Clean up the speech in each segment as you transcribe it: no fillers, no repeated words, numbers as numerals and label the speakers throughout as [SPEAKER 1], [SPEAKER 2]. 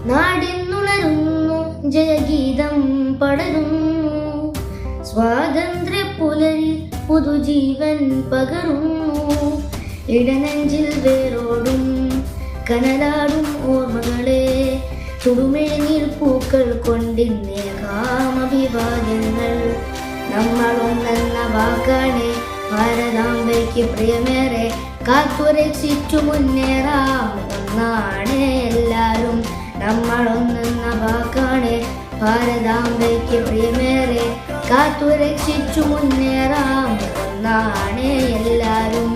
[SPEAKER 1] നാടിന്നുണരുന്നു, ജയഗീതം പടരുന്നു, സ്വാതന്ത്ര്യ പുലരി പുതുജീവൻ പകരുന്നു. ഇടനെഞ്ചിൽ വേരോടും കനലാടും ഓർമ്മകളെ ചുടുമെഴുന്നീർ പൂക്കൾ കൊണ്ടിന്നേകാം അഭിവാദ്യങ്ങൾ. നമ്മളൊന്നെന്ന വാക്കാണ് ഭാരതാംബയ്ക്ക് പ്രിയമേറെ, കാത്തുരക്ഷിച്ചു മുന്നേറാം ഒന്നാണ് എല്ലാരും. നമ്മളൊന്നെന്ന വാക്കാണ് ഭാരതാംബയ്ക്ക് പ്രിയമേറെ, കാത്തുരക്ഷിച്ചു മുന്നേറാം ഒന്നാണ് എല്ലാരും.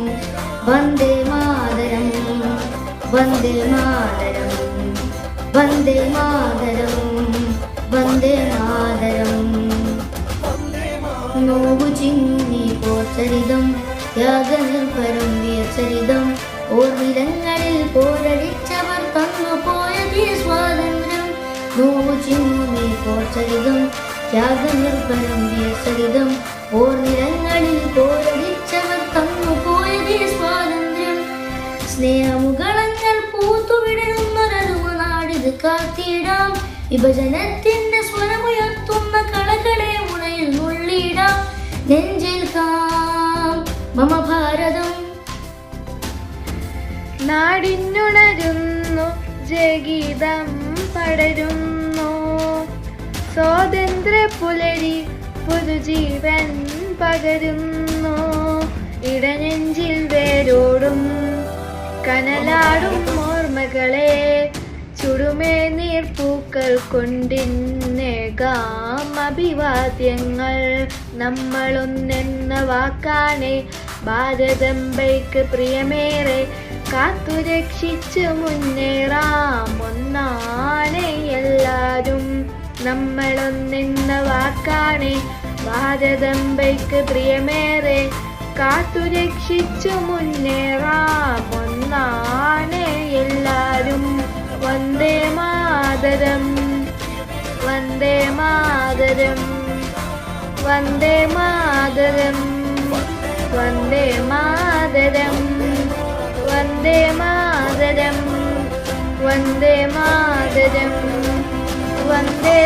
[SPEAKER 1] വന്ദേ മാതരം, വന്ദേ മാതരം, വന്ദേ മാതരം, വന്ദേ മാതരം. നോവു ചിന്നി പോർച്ചരിതം, ത്യാഗനിർഭരം വീർച്ചരിതം, ഓർവിലങ്ങളിൽ പോരടിച്ചവർ തന്നുപോയതീ സ്വാതന്ത്ര്യം. നോവു ചിന്നി പോർച്ചരിതം, ത്യാഗനിർഭരം വീർച്ചരിതം, ഓർവിലങ്ങളിൽ പോരടിച്ചവർ തന്നുപോയതീ സ്വാതന്ത്ര്യം. സ്നേഹമുകളങ്ങൾ പൂത്തുവിടരുന്നൊരരുമ നാടിത് കാത്തിടാം, വിഭജനത്തിന്റെ സ്വരമുയർത്തുന്ന കളകളെ മുളയിൽ നുള്ളിടാം. നെഞ്ചിൽ കാം മമ ഭാരതം.
[SPEAKER 2] നാടിന്നുണരുന്നു, ജയഗീതം പടരുന്നു, സ്വാതന്ത്ര്യ പുലരി പുതുജീവൻ പകരുന്നു. ഇടനെഞ്ചിൽ വേരോടും കനലാടും ഓർമ്മകളെ ചുടുമേ നീർപ്പൂക്കൾ കൊണ്ടിന്നേകാം അഭിവാദ്യങ്ങൾ. നമ്മളൊന്നെന്ന വാക്കാണ് ഭാരതാംബയ്ക്ക് പ്രിയമേറെ, കാത്തുരക്ഷിച്ചു മുന്നേറാം ഒന്നാണ് എല്ലാരും. നമ്മളൊന്നെന്ന വാക്കാണ് ഭാരതാംബയ്ക്ക് പ്രിയമേറെ, കാത്തുരക്ഷിച്ചു മുന്നേറാം ഒന്നാണ് എല്ലാരും. വന്ദേ മാതരം, വന്ദേ മാതരം, വന്ദേ മാതരം, വന്ദേ മാതരം, വന്ദേ മാതരം, വന്ദേ മാതരം, വന്ദേ